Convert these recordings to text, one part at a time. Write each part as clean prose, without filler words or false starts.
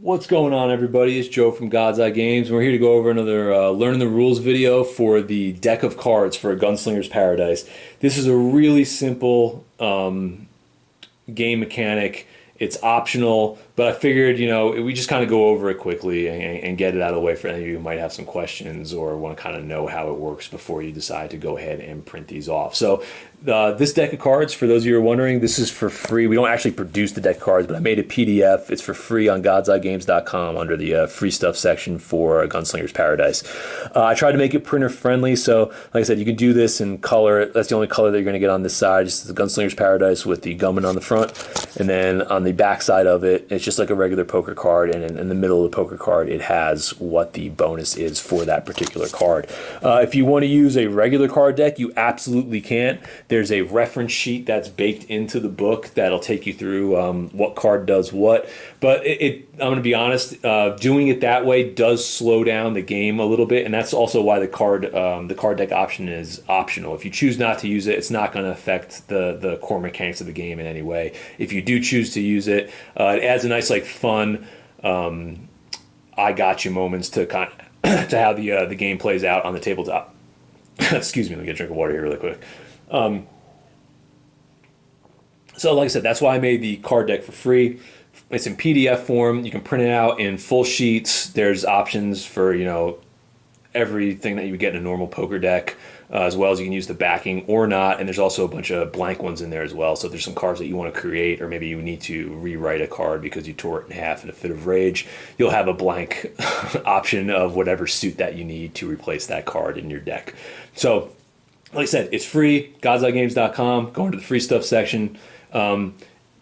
What's going on, everybody? It's Joe from God's Eye Games. We're here to go over another Learning the Rules video for the deck of cards for Gunslinger's Paradise. This is a really simple game mechanic. It's optional, but I figured, we just kind of go over it quickly and get it out of the way for any of you who might have some questions or want to kind of know how it works before you decide to go ahead and print these off. So this deck of cards, for those of you who are wondering, this is for free. We don't actually produce the deck of cards, but I made a PDF. It's for free on godseyegames.com under the free stuff section for Gunslinger's Paradise. I tried to make it printer friendly, so like I said, you can do this in color. That's the only color that you're going to get on this side, just the Gunslinger's Paradise with the gunman on the front, and then on the back side of it, it's just like a regular poker card, and in the middle of the poker card, it has what the bonus is for that particular card. If you want to use a regular card deck, you absolutely can. There's a reference sheet that's baked into the book that'll take you through what card does what. But I'm going to be honest, doing it that way does slow down the game a little bit, and that's also why the card deck option is optional. If you choose not to use it, it's not going to affect the core mechanics of the game in any way. If you do choose to use it, it adds a nice, fun I got you moments to kind of, to how the game plays out on the tabletop. Excuse me, let me get a drink of water here really quick. So like I said, that's why I made the card deck for free. It's in PDF form. You can print it out in full sheets. There's options for, everything that you would get in a normal poker deck, as well as you can use the backing or not. And there's also a bunch of blank ones in there as well. So if there's some cards that you want to create, or maybe you need to rewrite a card because you tore it in half in a fit of rage, you'll have a blank option of whatever suit that you need to replace that card in your deck. So like I said, it's free, godseyegames.com. Go into the free stuff section. Print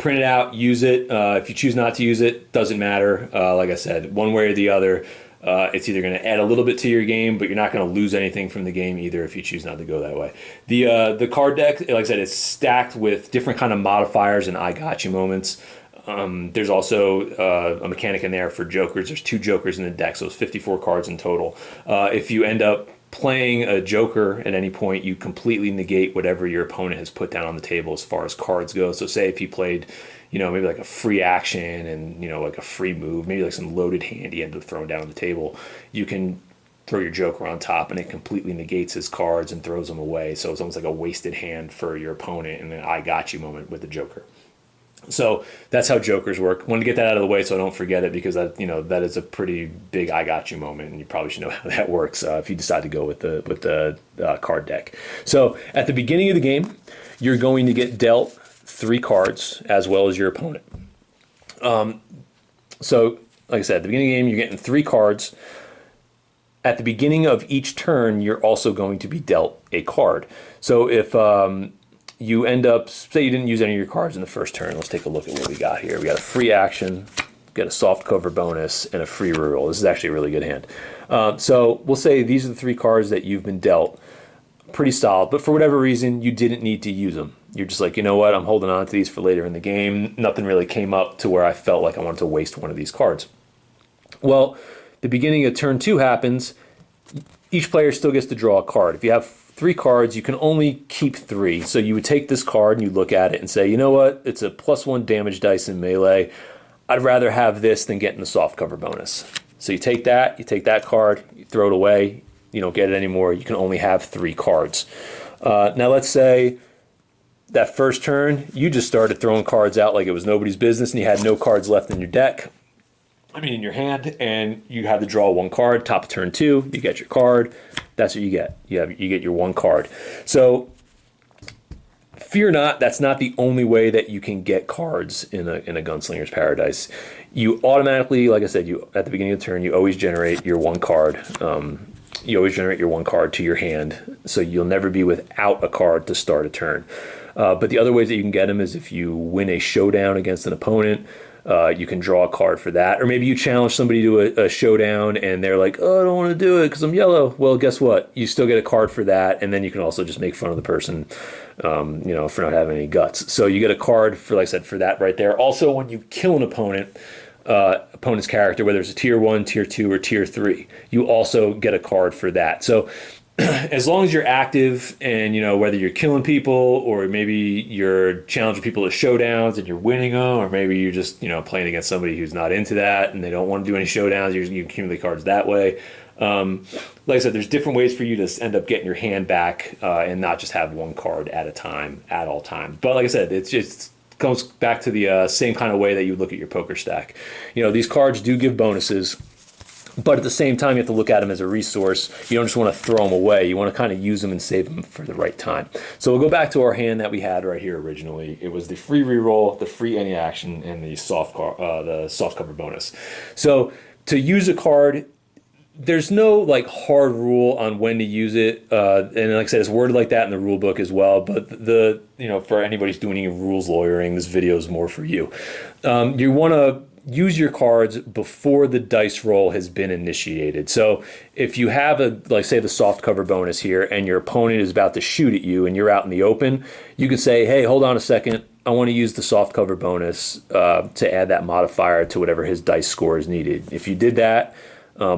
it out, use it. If you choose not to use it, doesn't matter. Like I said, one way or the other, it's either going to add a little bit to your game, but you're not going to lose anything from the game either if you choose not to go that way. The card deck, like I said, it's stacked with different kind of modifiers and I got you moments. There's also a mechanic in there for jokers. There's 2 jokers in the deck, so it's 54 cards in total. If you end up playing a joker at any point, you completely negate whatever your opponent has put down on the table as far as cards go. So say if he played, maybe like a free action and, like a free move, maybe like some loaded hand he ended up throwing down on the table, you can throw your joker on top and it completely negates his cards and throws them away. So it's almost like a wasted hand for your opponent and an I got you moment with the joker. So that's how jokers work. Wanted to get that out of the way so I don't forget it, because that is a pretty big I got you moment, and you probably should know how that works if you decide to go with the card deck. So at the beginning of the game, you're going to get dealt 3 cards as well as your opponent. So like I said, at the beginning of the game, you're getting 3 cards. At the beginning of each turn, you're also going to be dealt a card. So if you end up, say you didn't use any of your cards in the first turn. Let's take a look at what we got here. We got a free action, got a soft cover bonus, and a free reroll. This is actually a really good hand. So we'll say these are the 3 cards that you've been dealt. Pretty solid, but for whatever reason, you didn't need to use them. You're just like, you know what, I'm holding on to these for later in the game. Nothing really came up to where I felt like I wanted to waste one of these cards. Well, the beginning of turn 2 happens. Each player still gets to draw a card. If you have 3 cards, you can only keep 3. So you would take this card and you look at it and say, you know what, it's a +1 damage dice in melee. I'd rather have this than getting the soft cover bonus. So you take that card, you throw it away, you don't get it anymore. You can only have 3 cards. Now let's say that first turn, you just started throwing cards out like it was nobody's business and you had no cards left in your deck. In your hand, and you have to draw 1 card. Top of turn 2, you get your card. That's what you get. You get your 1 card. So fear not, that's not the only way that you can get cards in a Gunslinger's Paradise. You automatically, like I said, at the beginning of the turn, you always generate your 1 card. You always generate your 1 card to your hand, so you'll never be without a card to start a turn. But the other ways that you can get them is if you win a showdown against an opponent. You can draw a card for that. Or maybe you challenge somebody to a showdown and they're like, oh, I don't want to do it because I'm yellow. Well, guess what? You still get a card for that, and then you can also just make fun of the person, for not having any guts. So you get a card for, like I said, for that right there. Also, when you kill an opponent's character, whether it's a tier 1, tier 2, or tier 3, you also get a card for that. So as long as you're active and whether you're killing people or maybe you're challenging people to showdowns and you're winning them, or maybe you're just playing against somebody who's not into that and they don't want to do any showdowns, you accumulate cards that way. Like I said, there's different ways for you to end up getting your hand back and not just have one card at a time at all times. But like I said, it's just comes back to the same kind of way that you look at your poker stack. These cards do give bonuses. But at the same time, you have to look at them as a resource. You don't just want to throw them away. You want to kind of use them and save them for the right time. So we'll go back to our hand that we had right here originally. It was the free reroll, the free any action, and the soft cover bonus. So to use a card, there's no like hard rule on when to use it, and like I said, it's worded like that in the rule book as well. But for anybody who's doing any rules lawyering, this video is more for you. You want to use your cards before the dice roll has been initiated. So if you have like say the soft cover bonus here and your opponent is about to shoot at you and you're out in the open, you can say, hey, hold on a second, I want to use the soft cover bonus to add that modifier to whatever his dice score is needed. If you did that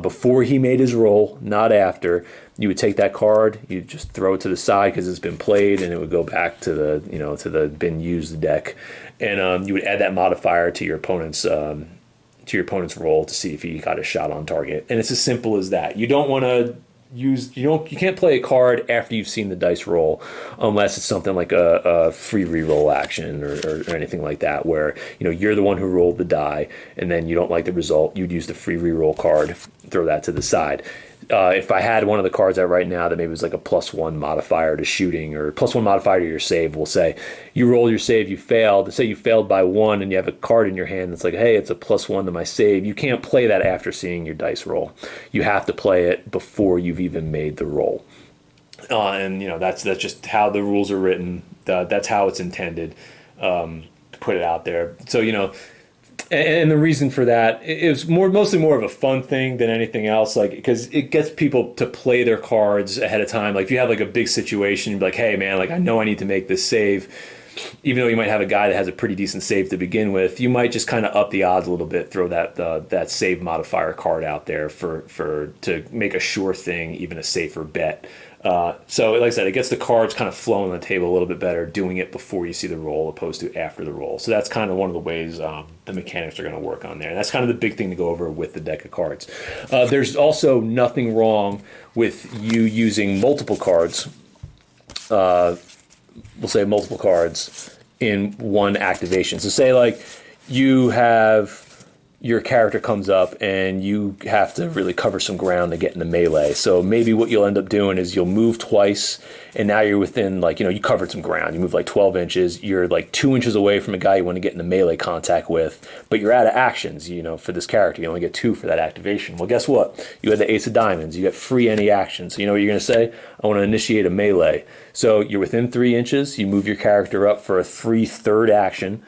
before he made his roll, not after, you would take that card, you just throw it to the side because it's been played, and it would go back to the been used deck, and you would add that modifier to your opponent's roll to see if he got a shot on target. And it's as simple as that. You don't want to you can't play a card after you've seen the dice roll unless it's something like a free reroll action or anything like that, where you're the one who rolled the die and then you don't like the result. You'd use the free reroll card, throw that to the side. If I had one of the cards out right now that maybe was like a +1 modifier to shooting or +1 modifier to your save, we'll say you roll your save, you failed. Say you failed by 1 and you have a card in your hand that's like, hey, it's a +1 to my save. You can't play that after seeing your dice roll. You have to play it before you've even made the roll. And that's just how the rules are written. That's how it's intended to put it out there. So and the reason for that, it was mostly more of a fun thing than anything else, like because it gets people to play their cards ahead of time. Like if you have like a big situation, you're like, hey man, like I know I need to make this save, even though you might have a guy that has a pretty decent save to begin with, you might just kind of up the odds a little bit, throw that save modifier card out there to make a sure thing, even a safer bet. So like I said, it gets the cards kind of flowing on the table a little bit better, doing it before you see the roll opposed to after the roll. So that's kind of one of the ways the mechanics are going to work on there. And that's kind of the big thing to go over with the deck of cards. There's nothing wrong with you using multiple cards. We'll say multiple cards in one activation. So say like you have your character comes up and you have to really cover some ground to get in the melee. So maybe what you'll end up doing is you'll move twice, and now you're within you covered some ground. You move like 12 inches. You're like 2 inches away from a guy you want to get in the melee contact with, but you're out of actions. For this character, you only get 2 for that activation. Well, guess what? You had the Ace of Diamonds. You get free any action. So you know what you're going to say? I want to initiate a melee. So you're within 3 inches. You move your character up for a free third action,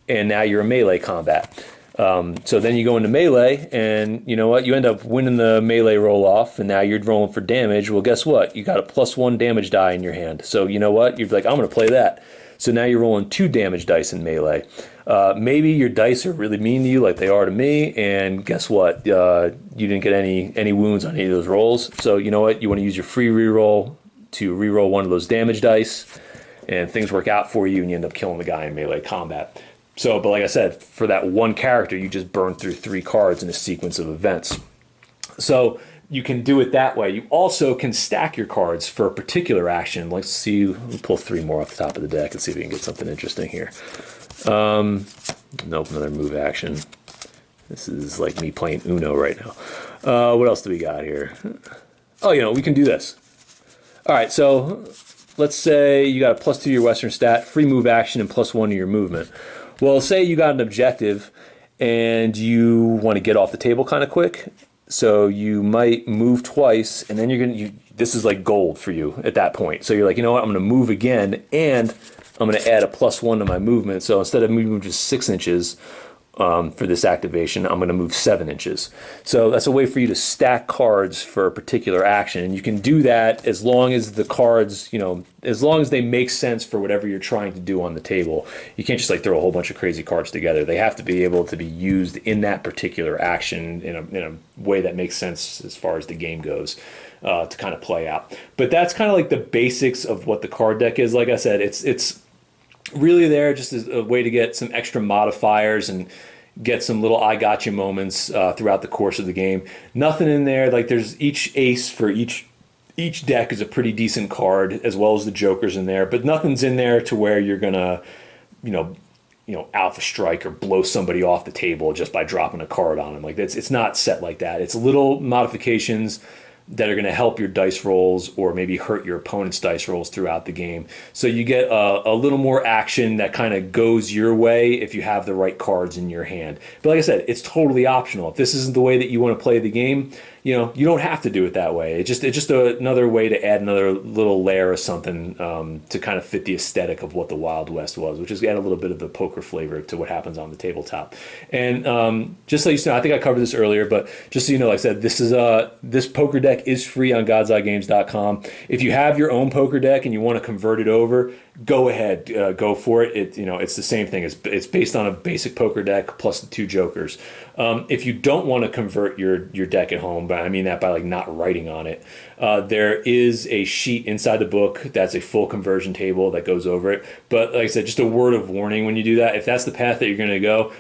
and now you're in melee combat. So then you go into melee, and you know what? You end up winning the melee roll off, and now you're rolling for damage. Well, guess what? You got a +1 damage die in your hand. So you know what? You're like, I'm going to play that. So now you're rolling 2 damage dice in melee. Maybe your dice are really mean to you, like they are to me, and guess what? You didn't get any wounds on any of those rolls. So you know what? You want to use your free reroll to reroll one of those damage dice, and things work out for you, and you end up killing the guy in melee combat. So, but like I said, for that one character, you just burn through 3 cards in a sequence of events. So you can do it that way. You also can stack your cards for a particular action. Let's see, we'll pull 3 more off the top of the deck and see if we can get something interesting here. Nope, another move action. This is like me playing Uno right now. What else do we got here? Oh, we can do this. All right, so let's say you got a +2 to your Western stat, free move action, and +1 to your movement. Well, say you got an objective and you want to get off the table kind of quick, so you might move twice, and then this is like gold for you at that point. So you're like, you know what, I'm going to move again, and I'm going to add a +1 to my movement. So instead of moving just 6 inches for this activation, I'm going to move 7 inches. So that's a way for you to stack cards for a particular action. And you can do that as long as the cards, as long as they make sense for whatever you're trying to do on the table. You can't just like throw a whole bunch of crazy cards together. They have to be able to be used in that particular action in a way that makes sense as far as the game goes. To kind of play out. But that's kind of like the basics of what the card deck is. Like I said, it's really there just as a way to get some extra modifiers and get some little I gotcha moments throughout the course of the game. Nothing in there, like there's each ace for each deck is a pretty decent card, as well as the jokers in there, but nothing's in there to where you're gonna, alpha strike or blow somebody off the table just by dropping a card on them. Like it's not set like that. It's little modifications that are going to help your dice rolls or maybe hurt your opponent's dice rolls throughout the game. So you get a little more action that kind of goes your way if you have the right cards in your hand. But like I said, it's totally optional. If this isn't the way that you want to play the game, you don't have to do it that way. It's just another way to add another little layer of something to kind of fit the aesthetic of what the Wild West was, which is add a little bit of the poker flavor to what happens on the tabletop. And just so you know, I think I covered this earlier, but just so you know, like I said, this poker deck is free on godseyegames.com. If you have your own poker deck and you want to convert it over, go ahead, go for it. It's the same thing. It's based on a basic poker deck plus the 2 jokers. If you don't want to convert your deck at home, but I mean that by like not writing on it, there is a sheet inside the book that's a full conversion table that goes over it. But like I said, just a word of warning when you do that, if that's the path that you're going to go,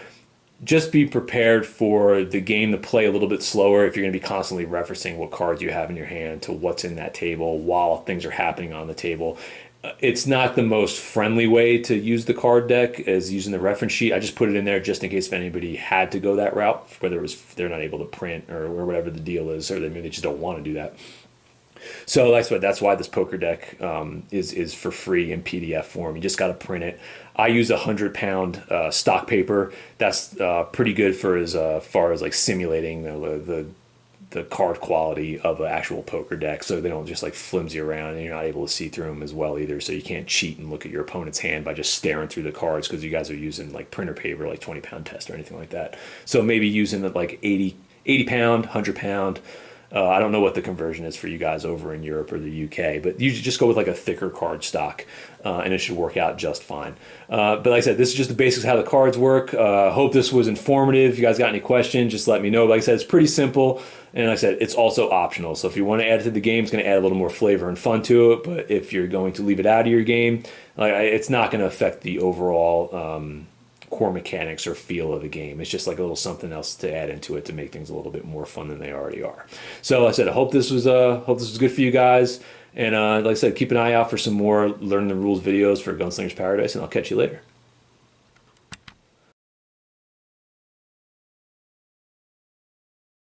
just be prepared for the game to play a little bit slower if you're going to be constantly referencing what cards you have in your hand to what's in that table while things are happening on the table. It's not the most friendly way to use the card deck as using the reference sheet. I just put it in there just in case if anybody had to go that route, whether it was they're not able to print or whatever the deal is, or maybe they just don't want to do that. So that's why this poker deck is for free in PDF form. You just got to print it. I use 100-pound stock paper. That's pretty good for as far as like simulating the card quality of an actual poker deck, so they don't just like flimsy around and you're not able to see through them as well either. So you can't cheat and look at your opponent's hand by just staring through the cards because you guys are using like printer paper, like 20-pound test or anything like that. So maybe using the like 80-pound, 100-pound. I don't know what the conversion is for you guys over in Europe or the UK, but you just go with like a thicker card stock, and it should work out just fine. But like I said, this is just the basics of how the cards work. Hope this was informative. If you guys got any questions, just let me know. But like I said, it's pretty simple. And like I said, it's also optional. So if you want to add it to the game, it's going to add a little more flavor and fun to it. But if you're going to leave it out of your game, it's not going to affect the overall core mechanics or feel of the game. It's just like a little something else to add into it to make things a little bit more fun than they already are. So like I said, I hope this was good for you guys. And like I said, keep an eye out for some more Learn the Rules videos for Gunslinger's Paradise, and I'll catch you later.